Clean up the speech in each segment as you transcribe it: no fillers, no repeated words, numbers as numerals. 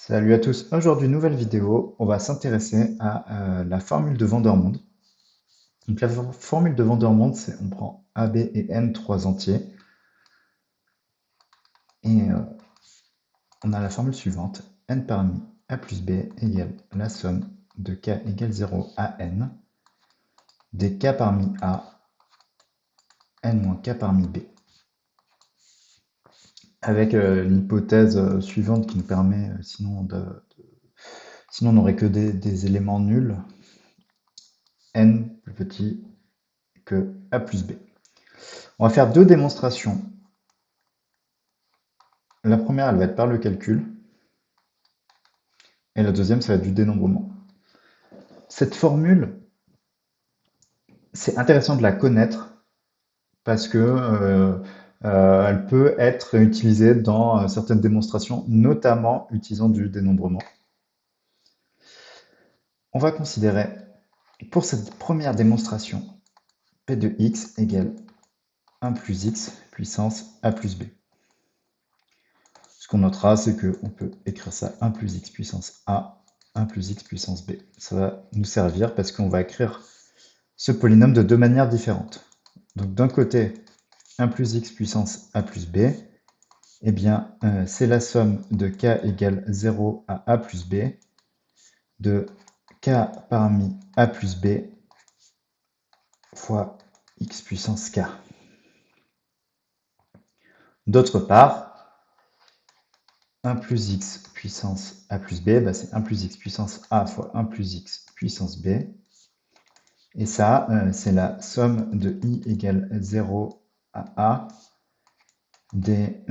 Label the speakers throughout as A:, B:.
A: Salut à tous, aujourd'hui nouvelle vidéo, on va s'intéresser à la formule de Vandermonde. Donc la formule de Vandermonde, c'est on prend A, B et N, trois entiers, et on a la formule suivante, N parmi A plus B égale la somme de K égale 0 à N, des K parmi A, N moins K parmi B. Avec l'hypothèse suivante qui nous permet, sinon on n'aurait que des éléments nuls, N plus petit que A plus B. On va faire deux démonstrations. La première, elle va être par le calcul, et la deuxième, ça va être du dénombrement. Cette formule, c'est intéressant de la connaître parce que elle peut être utilisée dans certaines démonstrations, notamment utilisant du dénombrement. On va considérer, pour cette première démonstration, P de x égale 1 plus x puissance a plus b. Ce qu'on notera, c'est qu'on peut écrire ça 1 plus x puissance a, 1 plus x puissance b. Ça va nous servir parce qu'on va écrire ce polynôme de deux manières différentes. Donc d'un côté, 1 plus x puissance a plus b, eh bien, c'est la somme de k égale 0 à a plus b de k parmi a plus b fois x puissance k. D'autre part, 1 plus x puissance a plus b, bah c'est 1 plus x puissance a fois 1 plus x puissance b. Et ça, c'est la somme de i égale 0 à a des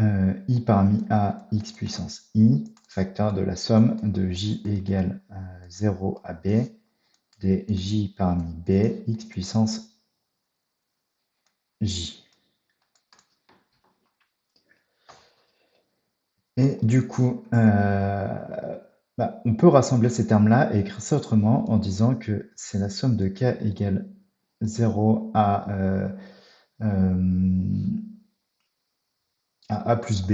A: i parmi a x puissance i, facteur de la somme de j égale 0 à b des j parmi b x puissance j. Et du coup, on peut rassembler ces termes-là et écrire ça autrement en disant que c'est la somme de k égale 0 à a plus b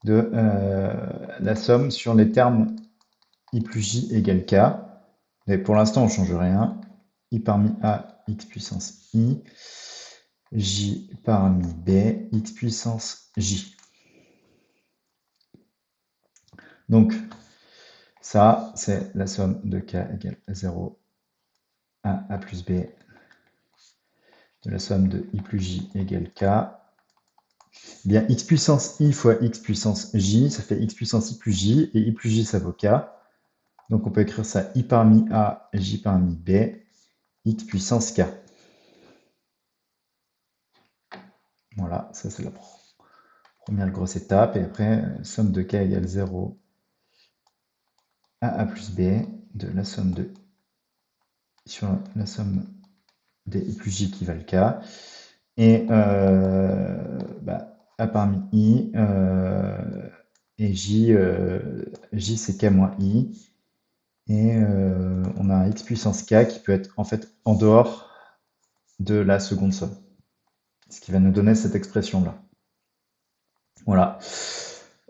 A: de la somme sur les termes i plus j égale k. Et pour l'instant, on ne change rien. I parmi a, x puissance i, j parmi b, x puissance j. Donc, ça, c'est la somme de k égale 0 à a plus b, de la somme de i plus j égale k. Eh bien, x puissance i fois x puissance j, ça fait x puissance i plus j, et i plus j, ça vaut k. Donc, on peut écrire ça i parmi a, j parmi b, x puissance k. Voilà, ça c'est la première grosse étape. Et après, somme de k égale 0 à a plus b de la somme de sur la somme des i plus j qui valent k. Et a parmi i et j, j c'est k moins i. Et on a un x puissance k qui peut être en fait en dehors de la seconde somme. Ce qui va nous donner cette expression-là. Voilà.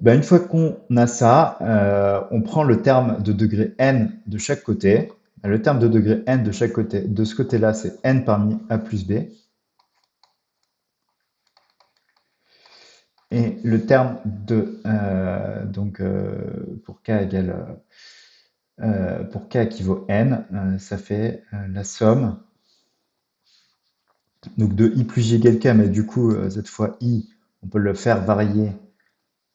A: Ben, une fois qu'on a ça, on prend le terme de degré n de chaque côté. Le terme de degré n de chaque côté, de ce côté-là, c'est n parmi a plus b. Et le terme de pour k égale pour k qui vaut n, ça fait la somme donc de i plus j égale k, mais du coup cette fois i, on peut le faire varier.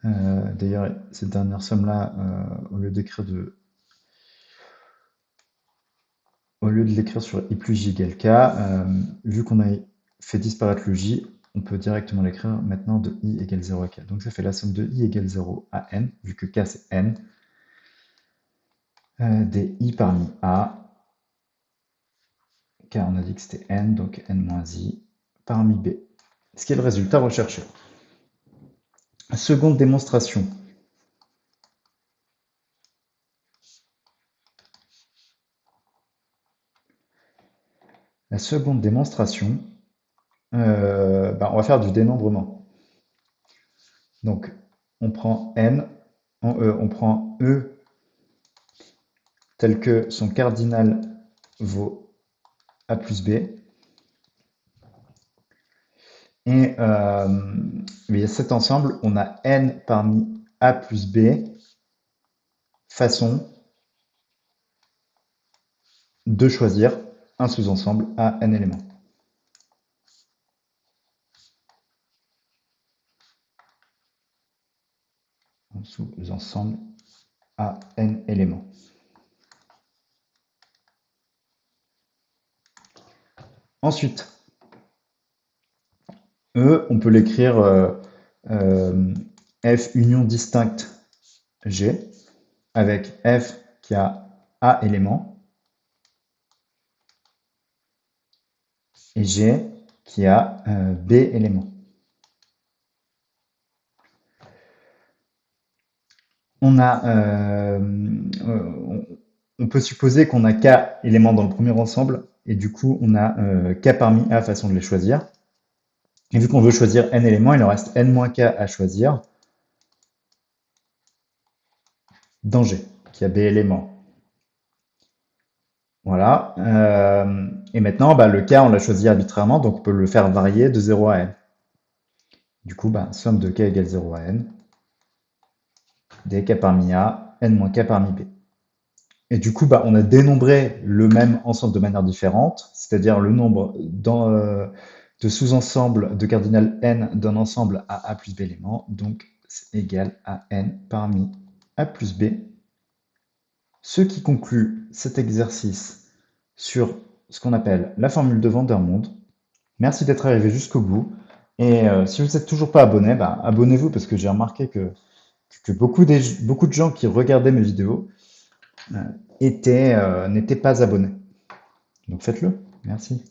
A: D'ailleurs, cette dernière somme-là, au lieu de l'écrire sur i plus j égale k, vu qu'on a fait disparaître le j, on peut directement l'écrire maintenant de i égale 0 à k. Donc ça fait la somme de i égale 0 à n, vu que k c'est n, des i parmi a, k on a dit que c'était n, donc n moins i, parmi b. Ce qui est le résultat recherché. Seconde démonstration. La seconde démonstration, on va faire du dénombrement. Donc, on prend n en E, on prend E tel que son cardinal vaut A plus B. Et cet ensemble, on a n parmi A plus B façon de choisir un sous-ensemble à n éléments. Un sous-ensemble à n éléments. Ensuite, E, on peut l'écrire F union distincte G, avec F qui a A éléments et G qui a B éléments. On peut supposer qu'on a K éléments dans le premier ensemble, et du coup, on a K parmi A façon de les choisir. Et vu qu'on veut choisir N éléments, il en reste N-K à choisir dans G, qui a B éléments. Voilà. Et maintenant, le K, on l'a choisi arbitrairement, donc on peut le faire varier de 0 à N. Du coup, somme de K égale 0 à N, dK parmi A, N-K parmi B. Et du coup, on a dénombré le même ensemble de manière différente, c'est-à-dire le nombre de sous-ensembles de cardinal n d'un ensemble à A plus B éléments, donc c'est égal à n parmi A plus B. Ce qui conclut cet exercice sur ce qu'on appelle la formule de Vandermonde. Merci d'être arrivé jusqu'au bout. Et si vous n'êtes toujours pas abonné, abonnez-vous parce que j'ai remarqué que beaucoup de gens qui regardaient mes vidéos n'étaient pas abonnés. Donc faites-le. Merci.